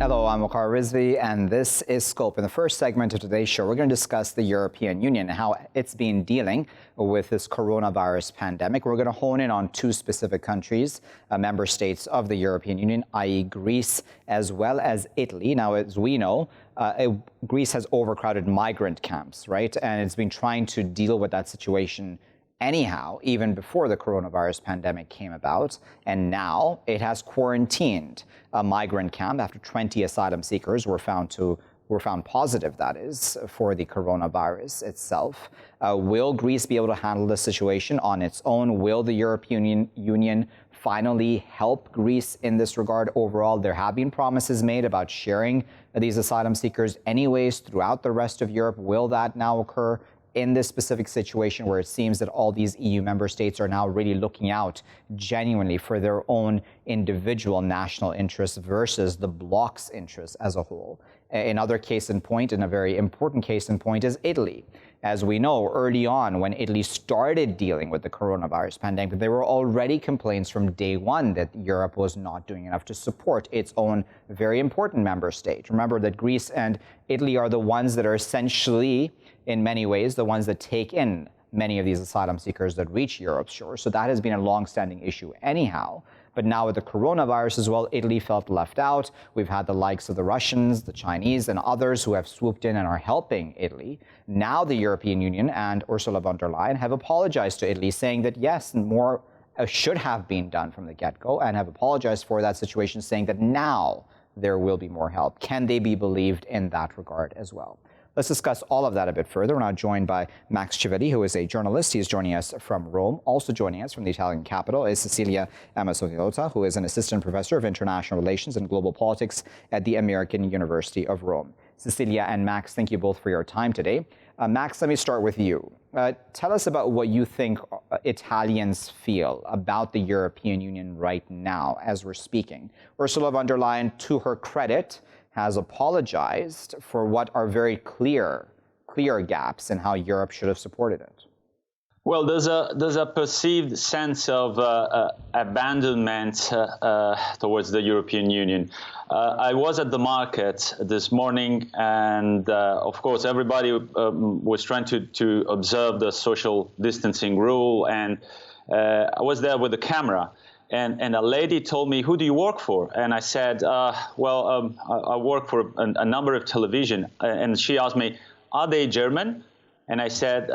Hello, I'm Waqar Rizvi, and this is Scope. In the first segment of today's show, we're going to discuss the European Union and how it's been dealing with this coronavirus pandemic. We're going to hone in on two specific countries, member states of the European Union, i.e. Greece, as well as Italy. Now, as we know, Greece has overcrowded migrant camps, right? And it's been trying to deal with that situation anyhow, even before the coronavirus pandemic came about. And now it has quarantined a migrant camp after 20 asylum seekers were found positive, that is, for the coronavirus itself. Will Greece be able to handle the situation on its own? Will the European Union finally help Greece in this regard overall? There have been promises made about sharing these asylum seekers anyways throughout the rest of Europe. Will that now occur in this specific situation where it seems that all these EU member states are now really looking out genuinely for their own individual national interests versus the bloc's interests as a whole? Another case in point, and a very important case in point, is Italy. As we know, early on when Italy started dealing with the coronavirus pandemic, there were already complaints from day one that Europe was not doing enough to support its own very important member state. Remember that Greece and Italy are the ones that are essentially, in many ways, the ones that take in many of these asylum seekers that reach Europe's shores. So that has been a long-standing issue anyhow. But now with the coronavirus as well, Italy felt left out. We've had the likes of the Russians, the Chinese, and others who have swooped in and are helping Italy. Now the European Union and Ursula von der Leyen have apologized to Italy, saying that yes, more should have been done from the get-go, and have apologized for that situation, saying that now there will be more help. Can they be believed in that regard as well? Let's discuss all of that a bit further. We're now joined by Max Civili, who is a journalist. He is joining us from Rome. Also joining us from the Italian capital is Cecilia Sottilotta, who is an assistant professor of international relations and global politics at the American University of Rome. Cecilia and Max, thank you both for your time today. Max, let me start with you. Tell us about what you think Italians feel about the European Union right now as we're speaking. Ursula von der Leyen, to her credit, has apologized for what are very clear gaps in how Europe should have supported it. Well, there's a perceived sense of abandonment towards the European Union. I was at the market this morning, and of course, everybody was trying to observe the social distancing rule, and I was there with the camera. And a lady told me, "Who do you work for?" And I said, I work for a number of television. And she asked me, "Are they German?" And I said,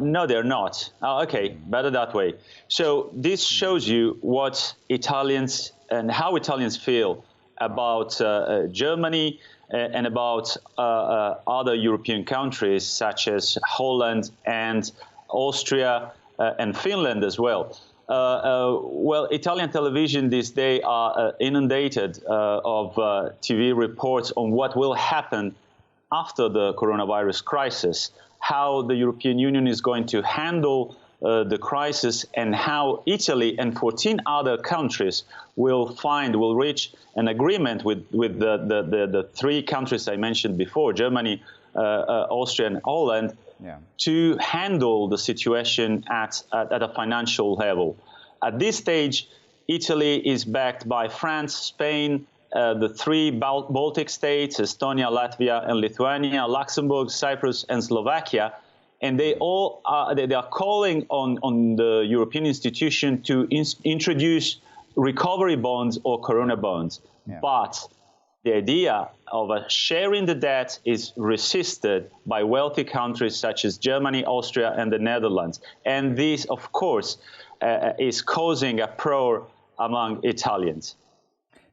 "No, they're not." "Oh, okay, better that way." So this shows you what Italians and how Italians feel about Germany and about other European countries such as Holland and Austria and Finland as well. Well, Italian television these days are inundated of TV reports on what will happen after the coronavirus crisis, how the European Union is going to handle the crisis, and how Italy and 14 other countries will reach an agreement with the three countries I mentioned before, Germany, Austria, and Holland, to handle the situation at a financial level. At this stage, Italy is backed by France, Spain, the three Baltic states, Estonia, Latvia, and Lithuania, Luxembourg, Cyprus, and Slovakia, and they all are calling on the European institution to introduce recovery bonds or corona bonds. Yeah. But the idea of sharing the debt is resisted by wealthy countries such as Germany, Austria, and the Netherlands. And this, of course, is causing a uproar among Italians.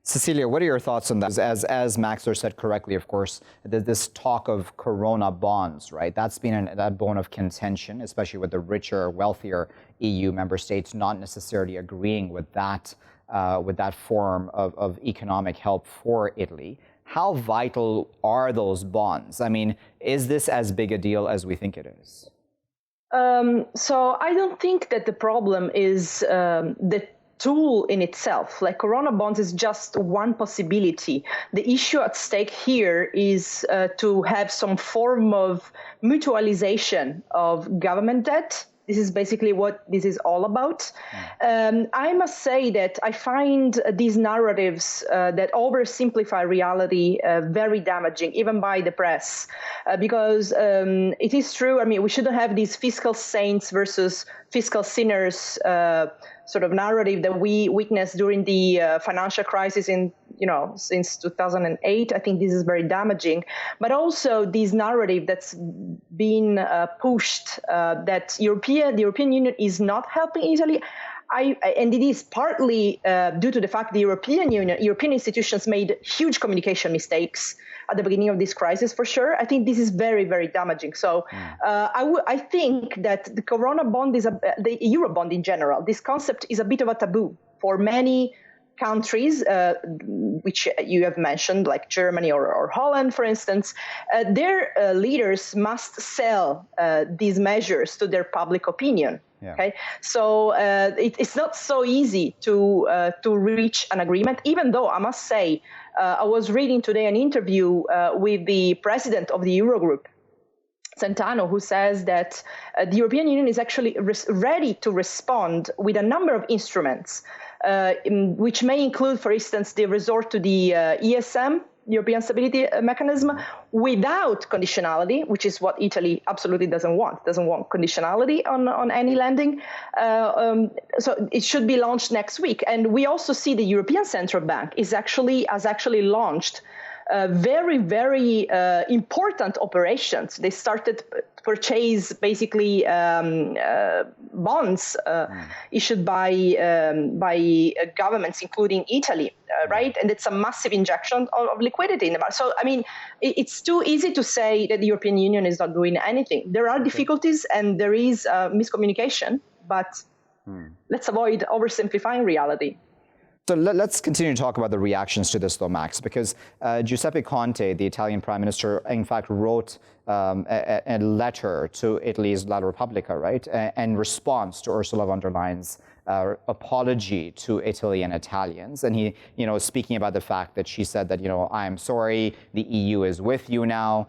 Cecilia, what are your thoughts on that? As Maxler said correctly, of course, this talk of corona bonds, right? That's been that bone of contention, especially with the richer, wealthier EU member states not necessarily agreeing with that form of economic help for Italy. How vital are those bonds? I mean, is this as big a deal as we think it is? So I don't think that the problem is the tool in itself. Like corona bonds is just one possibility. The issue at stake here is to have some form of mutualization of government debt This is basically what this is all about. I must say that I find these narratives that oversimplify reality very damaging, even by the press, because it is true. I mean, we shouldn't have these fiscal saints versus fiscal sinners sort of narrative that we witnessed during the financial crisis since 2008. I think this is very damaging. But also this narrative that's been pushed that the European Union is not helping Italy. And it is partly due to the fact the European institutions made huge communication mistakes at the beginning of this crisis, for sure. I think this is very, very damaging. So I think that the Corona bond the Euro bond in general, this concept is a bit of a taboo for many countries, which you have mentioned, like Germany or Holland, for instance. Their leaders must sell these measures to their public opinion. Yeah. Okay, so it's not so easy to reach an agreement, even though I must say, I was reading today an interview with the president of the Eurogroup, Centeno, who says that the European Union is actually ready to respond with a number of instruments, which may include, for instance, the resort to the ESM, European Stability Mechanism, without conditionality, which is what Italy absolutely doesn't want conditionality on any lending. So it should be launched next week. And we also see the European Central Bank has actually launched very, very important operations. They started purchase basically bonds issued by governments, including Italy, right? And it's a massive injection of liquidity in the market. So, I mean, it's too easy to say that the European Union is not doing anything. There are difficulties and there is miscommunication, but let's avoid oversimplifying reality. So let's continue to talk about the reactions to this, though, Max, because Giuseppe Conte, the Italian Prime Minister, in fact, wrote a letter to Italy's La Repubblica, right, in response to Ursula von der Leyen's apology to Italy and Italians. And he, speaking about the fact that she said that, I'm sorry, the EU is with you now.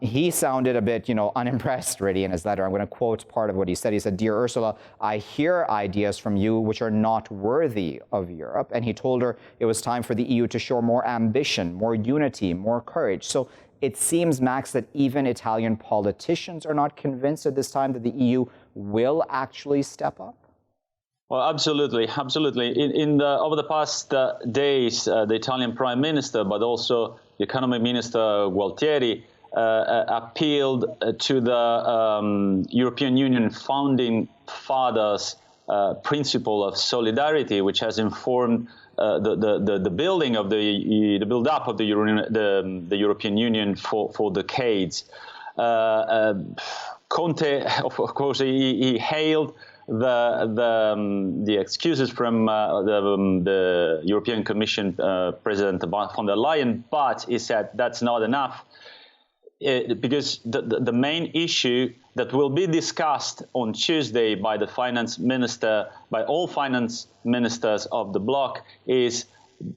He sounded a bit, unimpressed, really, in his letter. I'm going to quote part of what he said. He said, "Dear Ursula, I hear ideas from you which are not worthy of Europe." And he told her it was time for the EU to show more ambition, more unity, more courage. So it seems, Max, that even Italian politicians are not convinced at this time that the EU will actually step up. Well, absolutely. Over the past days, the Italian Prime Minister, but also the Economy Minister Gualtieri, appealed to the European Union founding fathers' principle of solidarity, which has informed the building of the build-up of the European Union for decades. Conte, of course, he hailed the excuses from the European Commission President von der Leyen, but he said that's not enough. Because the main issue that will be discussed on Tuesday by the finance minister, by all finance ministers of the bloc, is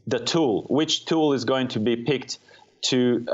the tool. Which tool is going to be picked to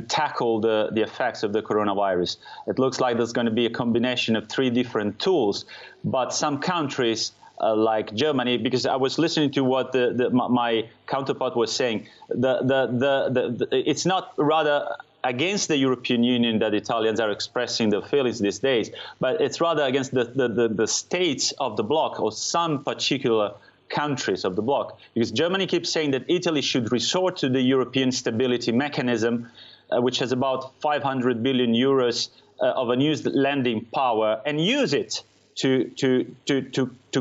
tackle the effects of the coronavirus? It looks like there's going to be a combination of 3 different tools, but some countries like Germany, because I was listening to what my counterpart was saying, it's not rather against the European Union that Italians are expressing their feelings these days, but it's rather against the states of the bloc or some particular countries of the bloc. Because Germany keeps saying that Italy should resort to the European Stability Mechanism, which has about 500 billion euros of unused lending power, and use it to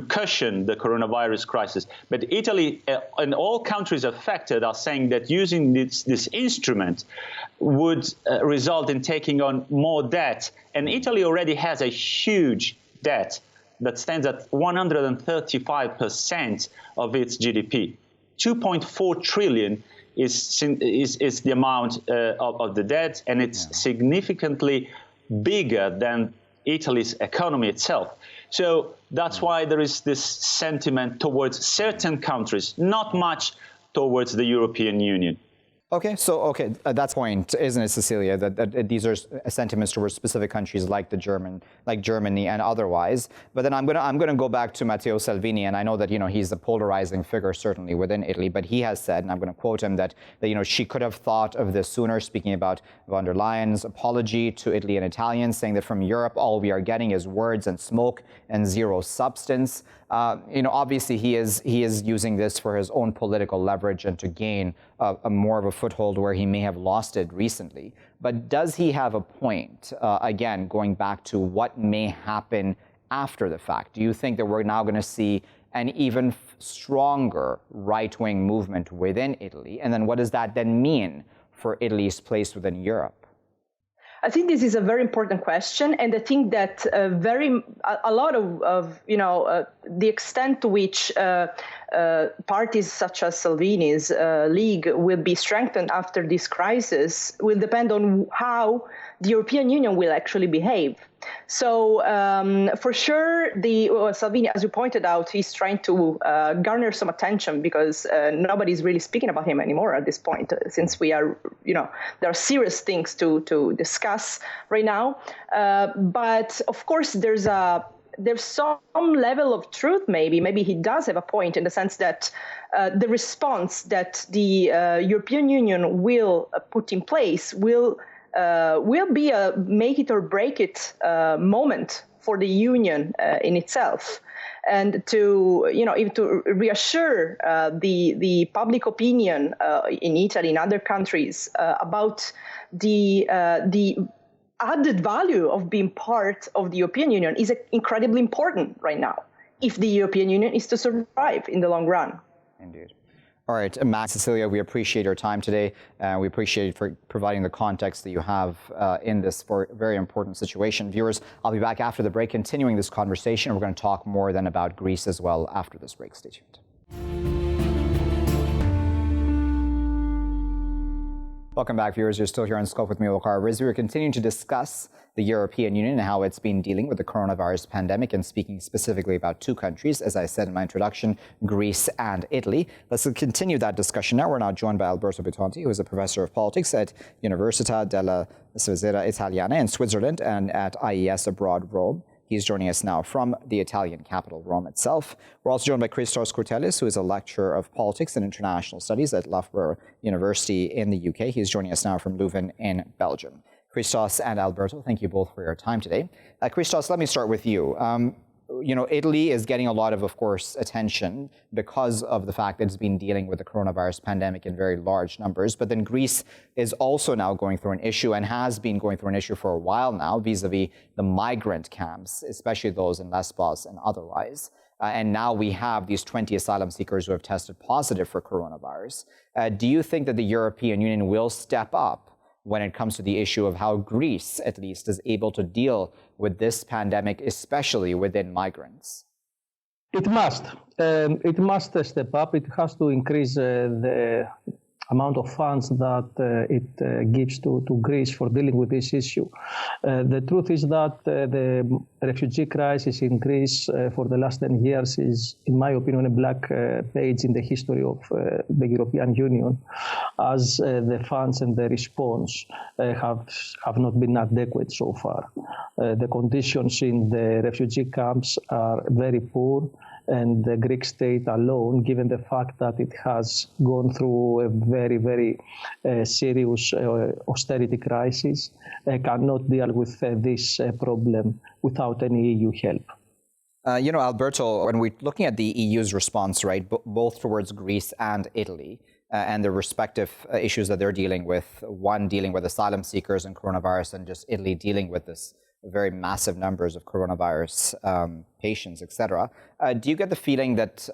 cushion the coronavirus crisis. But Italy and all countries affected are saying that using this instrument would result in taking on more debt. And Italy already has a huge debt that stands at 135% of its GDP. 2.4 trillion is the amount of the debt, and it's significantly bigger than Italy's economy itself. So that's why there is this sentiment towards certain countries, not much towards the European Union. Okay, that's the point, isn't it, Cecilia? That these are sentiments towards specific countries like Germany and otherwise. But then I'm gonna go back to Matteo Salvini, and I know that he's a polarizing figure certainly within Italy. But he has said, and I'm going to quote him, that she could have thought of this sooner. Speaking about von der Leyen's apology to Italy and Italians, saying that from Europe all we are getting is words and smoke and zero substance. Obviously he is using this for his own political leverage and to gain a more of a foothold where he may have lost it recently. But does he have a point, again, going back to what may happen after the fact? Do you think that we're now going to see an even stronger right-wing movement within Italy? And then what does that then mean for Italy's place within Europe? I think this is a very important question, and I think that a lot of the extent to which parties such as Salvini's League will be strengthened after this crisis will depend on how the European Union will actually behave. So for sure, Salvini, as you pointed out, he's trying to garner some attention because nobody's really speaking about him anymore at this point, since we are, there are serious things to discuss right now. But of course, there's some level of truth, maybe he does have a point in the sense that the response that the European Union will put in place will be a make it or break it moment for the union in itself, and to even to reassure the public opinion in Italy and other countries about the added value of being part of the European Union is incredibly important right now if the European Union is to survive in the long run. Indeed. All right, Max, Cecilia, we appreciate your time today. We appreciate you for providing the context that you have in this very important situation. Viewers, I'll be back after the break continuing this conversation. We're going to talk more then about Greece as well after this break. Stay tuned. Welcome back, viewers. You're still here on Scope with me, Waqar Rizvi. We're continuing to discuss the European Union and how it's been dealing with the coronavirus pandemic, and speaking specifically about two countries, as I said in my introduction, Greece and Italy. Let's continue that discussion now. We're now joined by Alberto Bitonti, who is a professor of politics at Università della Svizzera Italiana in Switzerland and at IES abroad, Rome. He's joining us now from the Italian capital, Rome itself. We're also joined by Christos Kourtelis, who is a lecturer of politics and international studies at Loughborough University in the UK. He's joining us now from Leuven in Belgium. Christos and Alberto, thank you both for your time today. Christos, let me start with you. Italy is getting a lot of course, attention because of the fact that it's been dealing with the coronavirus pandemic in very large numbers. But then Greece is also now going through an issue and has been going through an issue for a while now vis-a-vis the migrant camps, especially those in Lesbos and otherwise. And now we have these 20 asylum seekers who have tested positive for coronavirus. Do you think that the European Union will step up when it comes to the issue of how Greece, at least, is able to deal with this pandemic, especially within migrants? It must. It must step up. It has to increase the amount of funds that it gives to Greece for dealing with this issue. The truth is that the refugee crisis in Greece for the last 10 years is, in my opinion, a black page in the history of the European Union, as the funds and the response have not been adequate so far. The conditions in the refugee camps are very poor, and the Greek state alone, given the fact that it has gone through a very, very serious austerity crisis, cannot deal with this problem without any EU help. Alberto, when we're looking at the EU's response, right, both towards Greece and Italy, and the respective issues that they're dealing with, one dealing with asylum seekers and coronavirus, and just Italy dealing with this very massive numbers of coronavirus patients, etc. Do you get the feeling that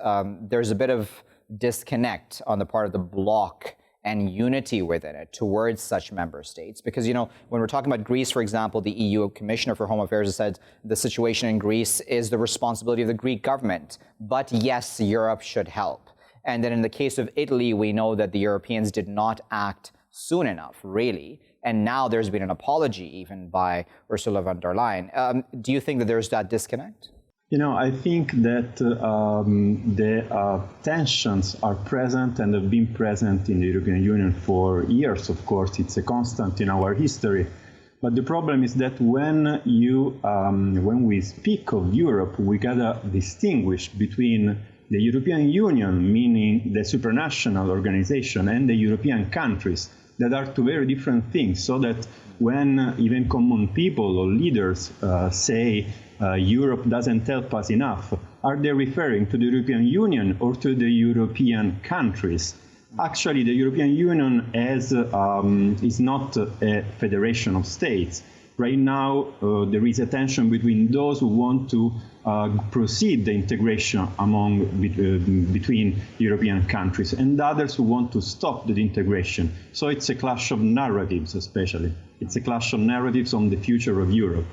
there's a bit of disconnect on the part of the bloc and unity within it towards such member states? Because, when we're talking about Greece, for example, the EU Commissioner for Home Affairs has said the situation in Greece is the responsibility of the Greek government. But yes, Europe should help. And then in the case of Italy, we know that the Europeans did not act soon enough, really. And now there's been an apology even by Ursula von der Leyen. Do you think that there's that disconnect? I think that the tensions are present and have been present in the European Union for years, of course. It's a constant in our history. But the problem is that when we speak of Europe, we gotta distinguish between the European Union, meaning the supranational organization, and the European countries, that are two very different things, so that when even common people or leaders say Europe doesn't help us enough, are they referring to the European Union or to the European countries? Actually, the European Union is not a federation of states. Right now, there is a tension between those who want to proceed the integration between European countries and others who want to stop the integration. So it's a clash of narratives, especially. It's a clash of narratives on the future of Europe.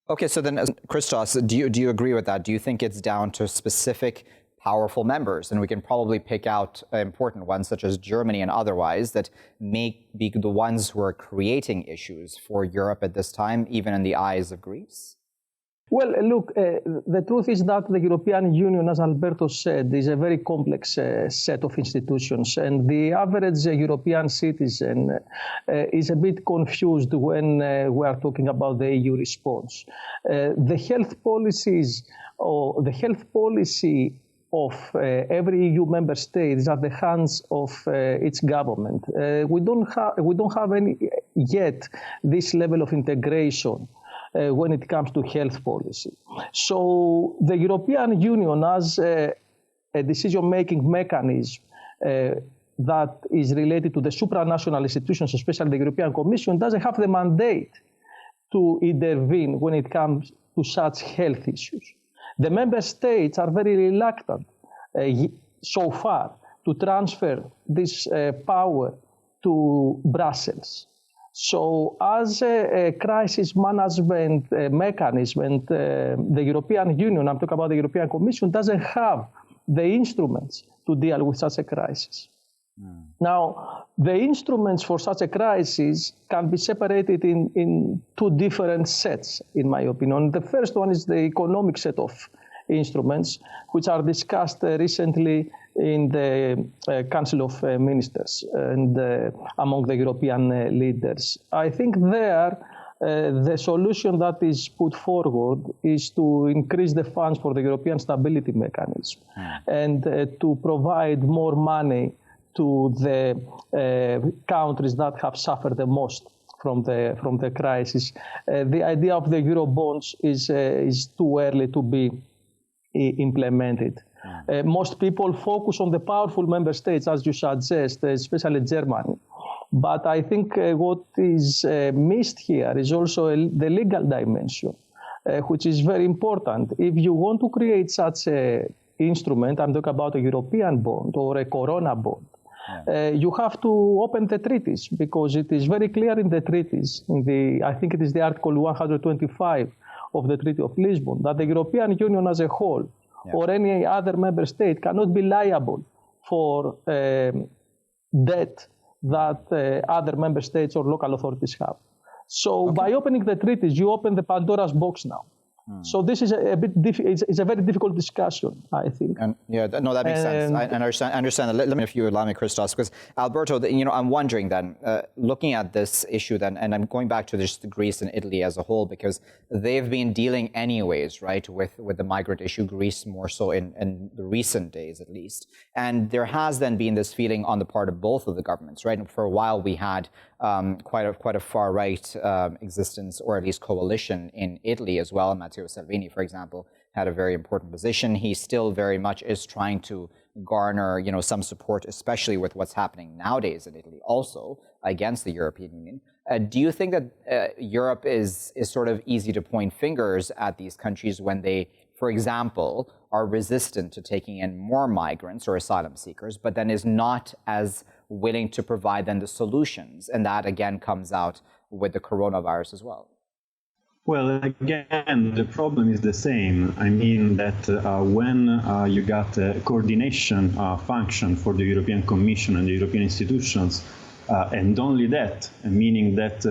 Okay, so then, Christos, do you agree with that? Do you think it's down to specific powerful members, and we can probably pick out important ones such as Germany and otherwise that may be the ones who are creating issues for Europe at this time, even in the eyes of Greece? Well, look, the truth is that the European Union, as Alberto said, is a very complex set of institutions, and the average European citizen is a bit confused when we are talking about the EU response. The health policies or the health policy of every EU member state is at the hands of its government. We don't have any yet this level of integration when it comes to health policy. So the European Union, as a decision-making mechanism that is related to the supranational institutions, especially the European Commission, doesn't have the mandate to intervene when it comes to such health issues. The member states are very reluctant so far to transfer this power to Brussels. So as a crisis management mechanism, and the European Union, I'm talking about the European Commission, doesn't have the instruments to deal with such a crisis. Now, the instruments for such a crisis can be separated in two different sets, in my opinion. The first one is the economic set of instruments, which are discussed recently in the Council of Ministers and among the European leaders. I think there, the solution that is put forward is to increase the funds for the European Stability Mechanism and to provide more money to the countries that have suffered the most from the crisis. The idea of the Eurobonds is too early to be implemented. Most people focus on the powerful member states, as you suggest, especially Germany. But I think what is missed here is also the legal dimension, which is very important. If you want to create such an instrument, I'm talking about a European bond or a Corona bond, you have to open the treaties, because it is very clear in the treaties, I think it is the Article 125 of the Treaty of Lisbon, that the European Union as a whole or any other member state cannot be liable for debt that other member states or local authorities have. So by opening the treaties, you open the Pandora's box now. So this is it's a very difficult discussion, I think. And no, that makes sense. I understand. Let me, if you allow me, Christos, because Alberto, I'm wondering then, looking at this issue then, and I'm going back to just Greece and Italy as a whole, because they've been dealing anyways, right, with the migrant issue, Greece more so in the recent days at least. And there has then been this feeling on the part of both of the governments, right? And for a while we had quite a far-right existence, or at least coalition in Italy as well. Matteo Salvini, for example, had a very important position. He still very much is trying to garner, some support, especially with what's happening nowadays in Italy, also against the European Union. Do you think that Europe is sort of easy to point fingers at these countries when they, for example, are resistant to taking in more migrants or asylum seekers, but then is not as willing to provide them the solutions? And that, again, comes out with the coronavirus as well. Well, again, the problem is the same. I mean that when you got a coordination function for the European Commission and the European institutions, and only that, meaning that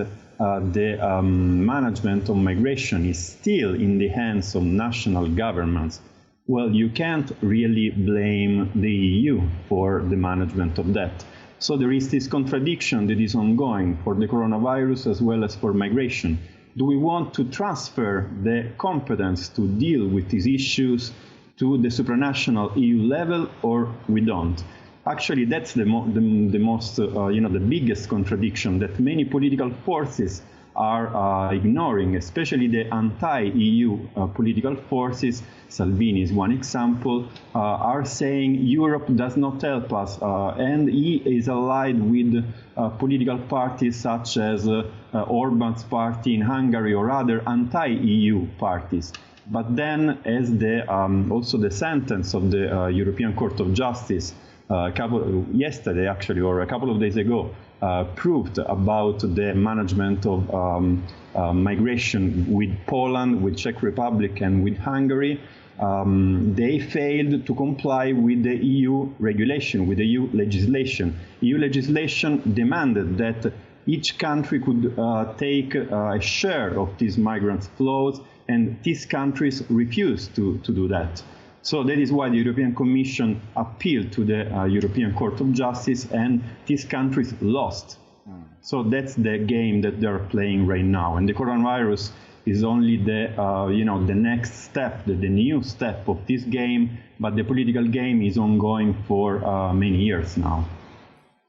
the management of migration is still in the hands of national governments, well, you can't really blame the EU for the management of that. So there is this contradiction that is ongoing for the coronavirus as well as for migration. Do we want to transfer the competence to deal with these issues to the supranational EU level, or we don't? Actually, that's the most, the biggest contradiction that many political forces are ignoring, especially the anti-EU political forces. Salvini is one example, are saying Europe does not help us, and he is allied with political parties such as Orban's party in Hungary or other anti-EU parties. But then, as also the sentence of the European Court of Justice yesterday, actually, or a couple of days ago, proved about the management of migration with Poland, with Czech Republic, and with Hungary, they failed to comply with the EU regulation, with the EU legislation. EU legislation demanded that each country could take a share of these migrant flows, and these countries refused to do that. So that is why the European Commission appealed to the European Court of Justice, and these countries lost. So that's the game that they're playing right now. And the coronavirus is only the next step, the new step of this game, but the political game is ongoing for many years now.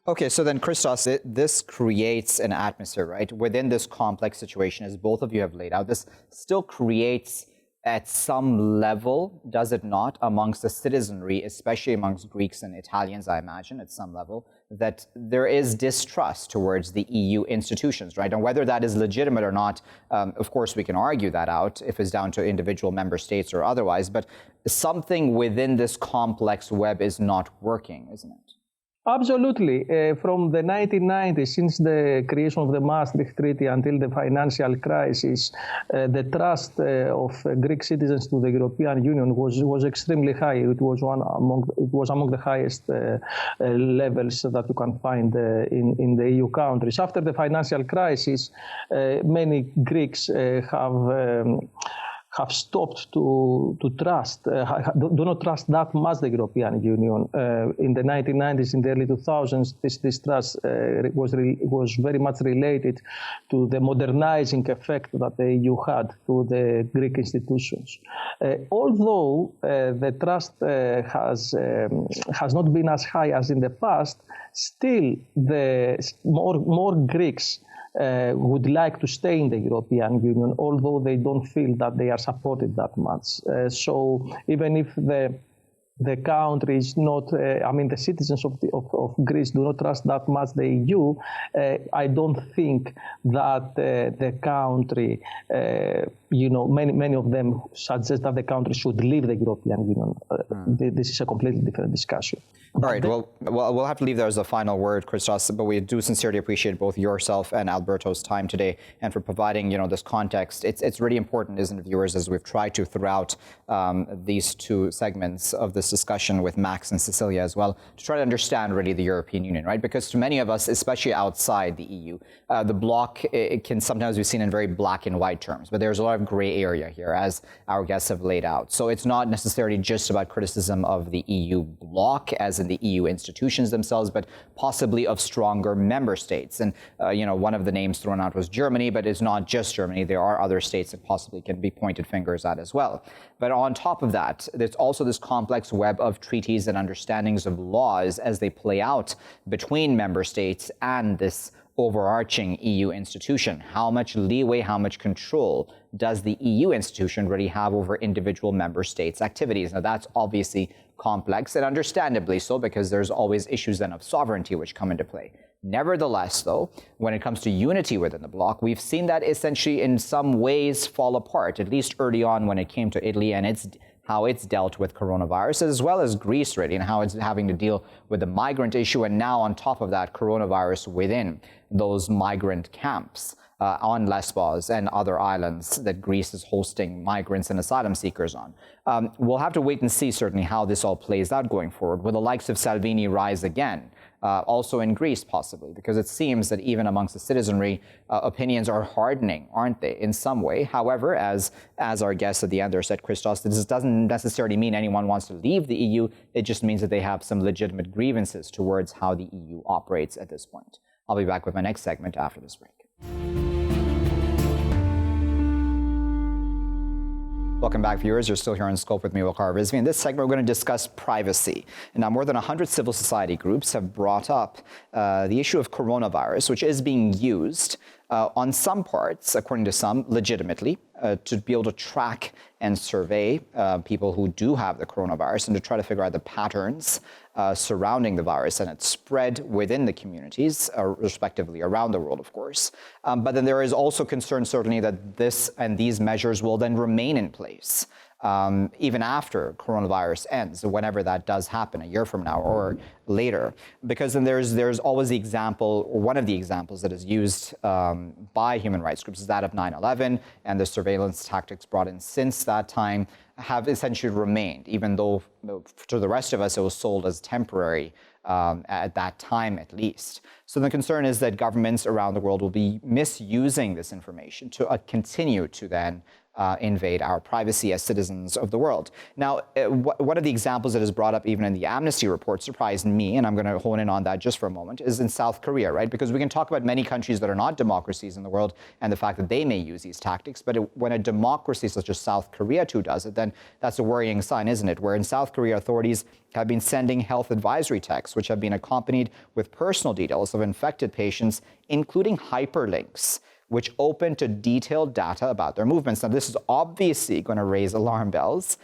Okay, so then Christos, this creates an atmosphere, right? Within this complex situation, as both of you have laid out, this still creates at some level, does it not, amongst the citizenry, especially amongst Greeks and Italians, I imagine, at some level, that there is distrust towards the EU institutions, right? And whether that is legitimate or not, of course, we can argue that out if it's down to individual member states or otherwise, but something within this complex web is not working, isn't it? Absolutely. From the 1990s, since the creation of the Maastricht Treaty until the financial crisis, the trust of Greek citizens to the European Union was extremely high. It was among the highest levels that you can find in the EU countries. After the financial crisis, many Greeks have stopped to trust, do not trust that much the European Union. In the 1990s, in the early 2000s, this trust was very much related to the modernizing effect that the EU had to the Greek institutions. Although the trust has not been as high as in the past, still more Greeks would like to stay in the European Union, although they don't feel that they are supported that much. So even if the country is not, the citizens of Greece do not trust that much the EU, I don't think that the country, many of them suggest that the country should leave the European Union. This is a completely different discussion. All right, well, we'll have to leave there as a final word, Christos, but we do sincerely appreciate both yourself and Alberto's time today and for providing, this context. It's really important, isn't it, viewers, as we've tried to throughout these two segments of this discussion with Max and Cecilia as well, to try to understand really the European Union, right? Because to many of us, especially outside the EU, the bloc it can sometimes be seen in very black and white terms, but there's a lot of gray area here, as our guests have laid out. So it's not necessarily just about criticism of the EU bloc, as in the EU institutions themselves, but possibly of stronger member states. And, one of the names thrown out was Germany, but it's not just Germany. There are other states that possibly can be pointed fingers at as well. But on top of that, there's also this complex web of treaties and understandings of laws as they play out between member states and this overarching EU institution. How much leeway, how much control does the EU institution really have over individual member states' activities? Now, that's obviously complex, and understandably so, because there's always issues then of sovereignty which come into play. Nevertheless, though, when it comes to unity within the bloc, we've seen that essentially in some ways fall apart, at least early on when it came to Italy and how it's dealt with coronavirus, as well as Greece, really, and how it's having to deal with the migrant issue, and now on top of that, coronavirus within those migrant camps. on Lesbos and other islands that Greece is hosting migrants and asylum seekers on. We'll have to wait and see certainly how this all plays out going forward. Will the likes of Salvini rise again? Also in Greece, possibly, because it seems that even amongst the citizenry, opinions are hardening, aren't they, in some way? However, as our guest at the end there said, Christos, this doesn't necessarily mean anyone wants to leave the EU. It just means that they have some legitimate grievances towards how the EU operates at this point. I'll be back with my next segment after this break. Welcome back, viewers. You're still here on Scope with me, Waqar Rizvi. In this segment, we're going to discuss privacy. And now, more than 100 civil society groups have brought up the issue of coronavirus, which is being used on some parts, according to some, legitimately, to be able to track and survey people who do have the coronavirus and to try to figure out the patterns surrounding the virus and its spread within the communities, respectively, around the world, of course. But then there is also concern, certainly, that this and these measures will then remain in place even after coronavirus ends, whenever that does happen, a year from now or later. Because then there's always the example, or one of the examples that is used by human rights groups is that of 9/11, and the surveillance tactics brought in since that time have essentially remained, even though to the rest of us it was sold as temporary at that time at least. So the concern is that governments around the world will be misusing this information to continue to then invade our privacy as citizens of the world. Now, one of the examples that is brought up even in the Amnesty report surprised me, and I'm going to hone in on that just for a moment, is in South Korea, right? Because we can talk about many countries that are not democracies in the world and the fact that they may use these tactics, but when a democracy such as South Korea too does it, then that's a worrying sign, isn't it? Where in South Korea, authorities have been sending health advisory texts, which have been accompanied with personal details of infected patients, including hyperlinks, which open to detailed data about their movements. Now, this is obviously going to raise alarm bells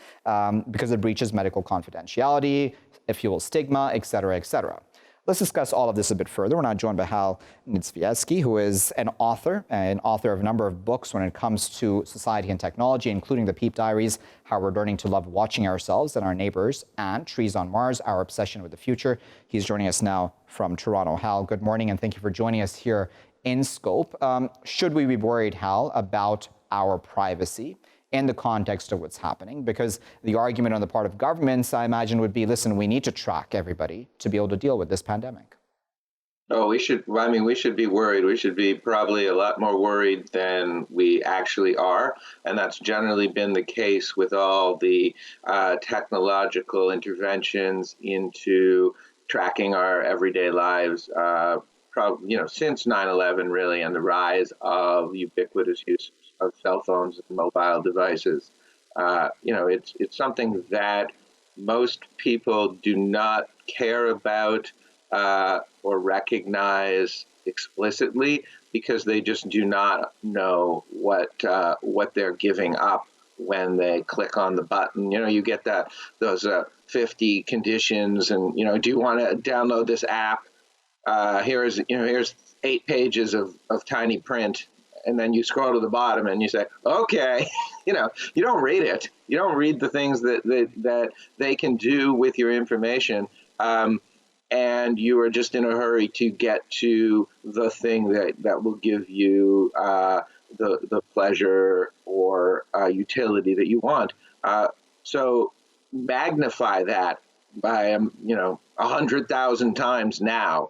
because it breaches medical confidentiality, it fuels stigma, et cetera, et cetera. Let's discuss all of this a bit further. We're now joined by Hal Niedzviecki, who is an author of a number of books when it comes to society and technology, including The Peep Diaries, How We're Learning to Love Watching Ourselves and Our Neighbors, and Trees on Mars, Our Obsession with the Future. He's joining us now from Toronto. Hal, good morning, and thank you for joining us here in Scope. Should we be worried, Hal, about our privacy in the context of what's happening? Because the argument on the part of governments, I imagine, would be, listen, we need to track everybody to be able to deal with this pandemic. Oh, we should be worried. We should be probably a lot more worried than we actually are. And that's generally been the case with all the technological interventions into tracking our everyday lives, since 9/11, really, and the rise of ubiquitous use of cell phones and mobile devices. It's something that most people do not care about or recognize explicitly because they just do not know what they're giving up when they click on the button. You get those 50 conditions, and do you want to download this app? Here's 8 pages of tiny print, and then you scroll to the bottom and you say, okay, you don't read it. You don't read the things that they can do with your information. And you are just in a hurry to get to the thing that will give you the pleasure or utility that you want. So magnify that by 100,000 times now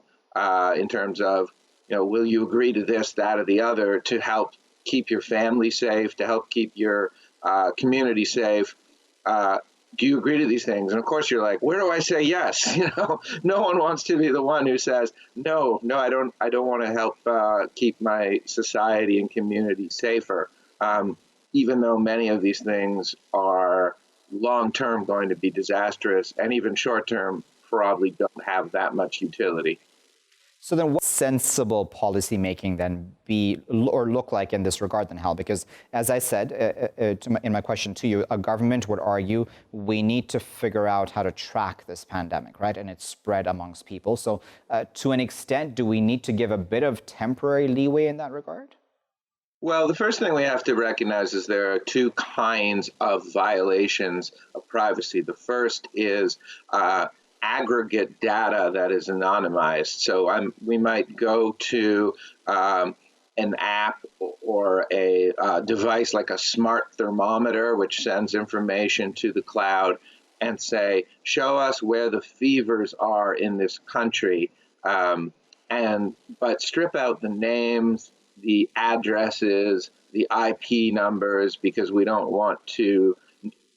in terms of will you agree to this, that, or the other to help keep your family safe, to help keep your community safe. Do you agree to these things? And of course you're like, where do I say yes? No one wants to be the one who says, no, I don't want to help keep my society and community safer. Even though many of these things are long-term going to be disastrous, and even short-term probably don't have that much utility. So then what sensible policy making then be or look like in this regard then, Hal? Because as I said in my question to you, a government would argue we need to figure out how to track this pandemic, right? And its spread amongst people. So to an extent, do we need to give a bit of temporary leeway in that regard? Well, the first thing we have to recognize is there are 2 kinds of violations of privacy. The first is aggregate data that is anonymized. So we might go to an app or a device like a smart thermometer, which sends information to the cloud, and say, show us where the fevers are in this country, but strip out the names, the addresses, the IP numbers, because we don't want to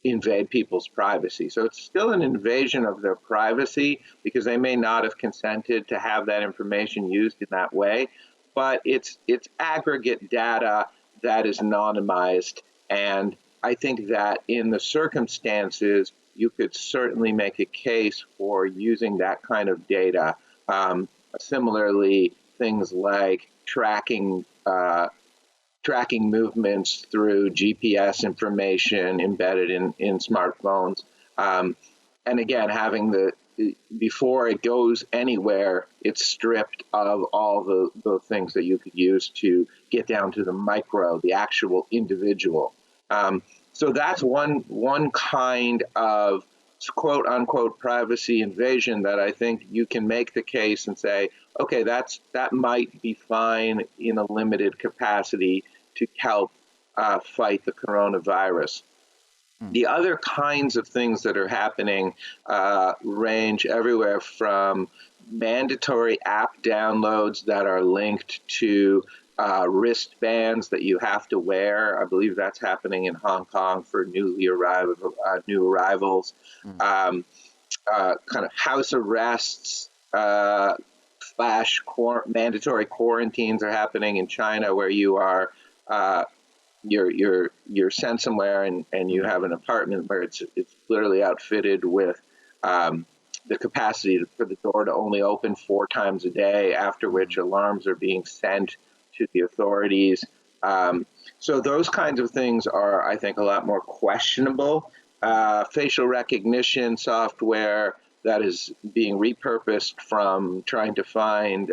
invade people's privacy. So it's still an invasion of their privacy because they may not have consented to have that information used in that way, but it's aggregate data that is anonymized. And I think that in the circumstances, you could certainly make a case for using that kind of data. Similarly, things like tracking movements through GPS information embedded in smartphones. And again, having before it goes anywhere, it's stripped of all the things that you could use to get down to the micro, the actual individual. So that's one kind of quote unquote privacy invasion that I think you can make the case and say, okay, that might be fine in a limited capacity to help fight the coronavirus. The other kinds of things that are happening range everywhere from mandatory app downloads that are linked to wristbands that you have to wear. I believe that's happening in Hong Kong for new arrivals. Kind of house arrests / mandatory quarantines are happening in China, where you are you're sent somewhere and you have an apartment where it's literally outfitted with the capacity for the door to only open 4 times a day, after which alarms are being sent to the authorities. So those kinds of things are, I think, a lot more questionable. Facial recognition software that is being repurposed from trying to find,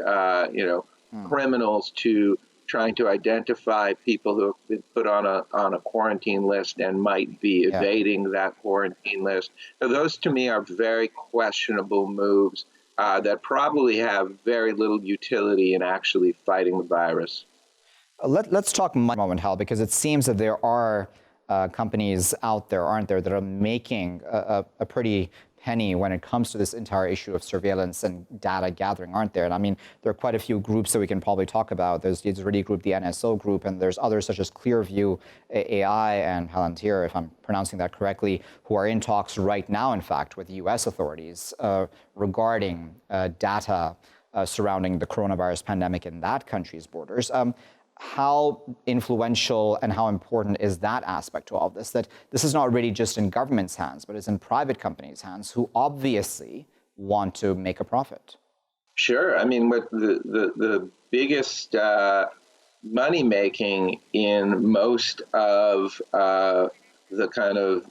criminals to trying to identify people who have been put on a quarantine list and might be evading that quarantine list. So those, to me, are very questionable moves that probably have very little utility in actually fighting the virus. Let's talk a moment, Hal, because it seems that there are companies out there, aren't there, that are making a pretty penny when it comes to this entire issue of surveillance and data gathering, aren't there? And I mean, there are quite a few groups that we can probably talk about. There's the Israeli group, the NSO group, and there's others such as Clearview AI and Palantir, if I'm pronouncing that correctly, who are in talks right now, in fact, with U.S. authorities regarding data surrounding the coronavirus pandemic in that country's borders. How influential and how important is that aspect to all of this? That this is not really just in government's hands, but it's in private companies' hands who obviously want to make a profit. Sure. I mean, what the biggest money making in most of the kind of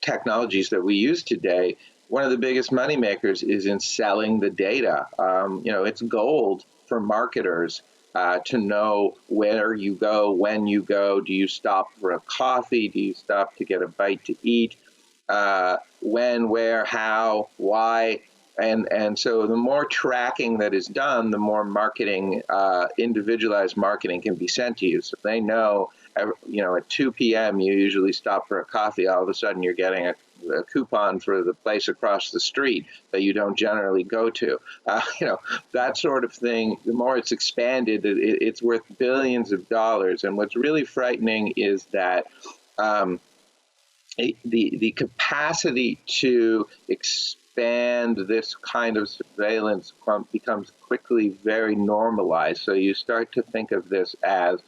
technologies that we use today, one of the biggest money makers is in selling the data. It's gold for marketers. To know where you go, when you go. Do you stop for a coffee? Do you stop to get a bite to eat? When, where, how, why? And so the more tracking that is done, the more marketing, individualized marketing can be sent to you. So they know, at 2 p.m. you usually stop for a coffee. All of a sudden you're getting a coupon for the place across the street that you don't generally go to. That sort of thing, the more it's expanded, it's worth billions of dollars. And what's really frightening is that the capacity to expand this kind of surveillance becomes quickly very normalized. So you start to think of this as,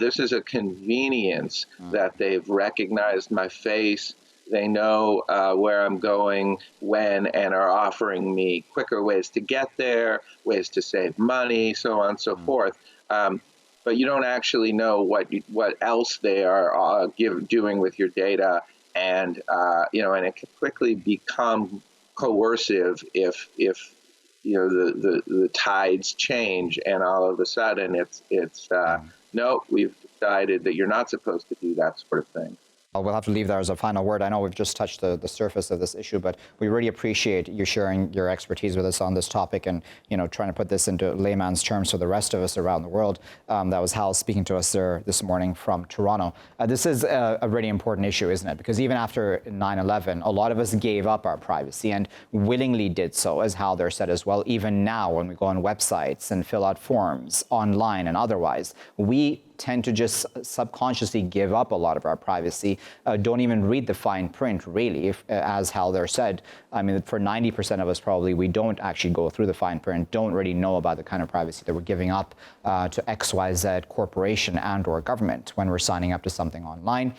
this is a convenience that they've recognized my face. They know where I'm going, when, and are offering me quicker ways to get there, ways to save money, so on and so forth. But you don't actually know what else they are doing with your data, and it can quickly become coercive if the tides change, and all of a sudden it's no, we've decided that you're not supposed to do that sort of thing. We'll have to leave there as a final word. I know we've just touched the surface of this issue, but we really appreciate you sharing your expertise with us on this topic and, trying to put this into layman's terms for the rest of us around the world. That was Hal speaking to us there this morning from Toronto. This is a really important issue, isn't it? Because even after 9/11, a lot of us gave up our privacy and willingly did so, as Hal there said as well. Even now, when we go on websites and fill out forms online and otherwise, we tend to just subconsciously give up a lot of our privacy, don't even read the fine print, really, as Hal there said. I mean, for 90% of us, probably, we don't actually go through the fine print, don't really know about the kind of privacy that we're giving up to XYZ corporation and or government when we're signing up to something online.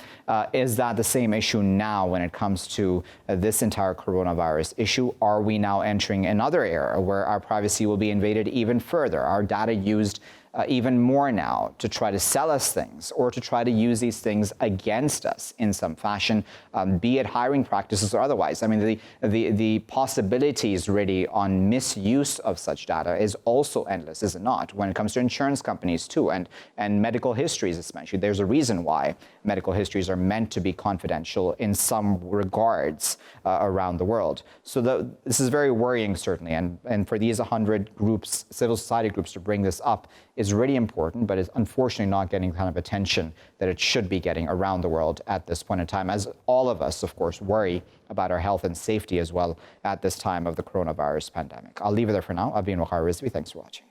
Is that the same issue now when it comes to this entire coronavirus issue? Are we now entering another era where our privacy will be invaded even further, our data used even more now to try to sell us things or to try to use these things against us in some fashion, be it hiring practices or otherwise? I mean, the possibilities really on misuse of such data is also endless, is it not? When it comes to insurance companies too, and medical histories especially. There's a reason why medical histories are meant to be confidential in some regards around the world. So this is very worrying, certainly, and for these 100 groups, civil society groups, to bring this up is really important, but is unfortunately not getting the kind of attention that it should be getting around the world at this point in time, as all of us, of course, worry about our health and safety as well at this time of the coronavirus pandemic. I'll leave it there for now. I've been Waqar Rizvi. Thanks for watching.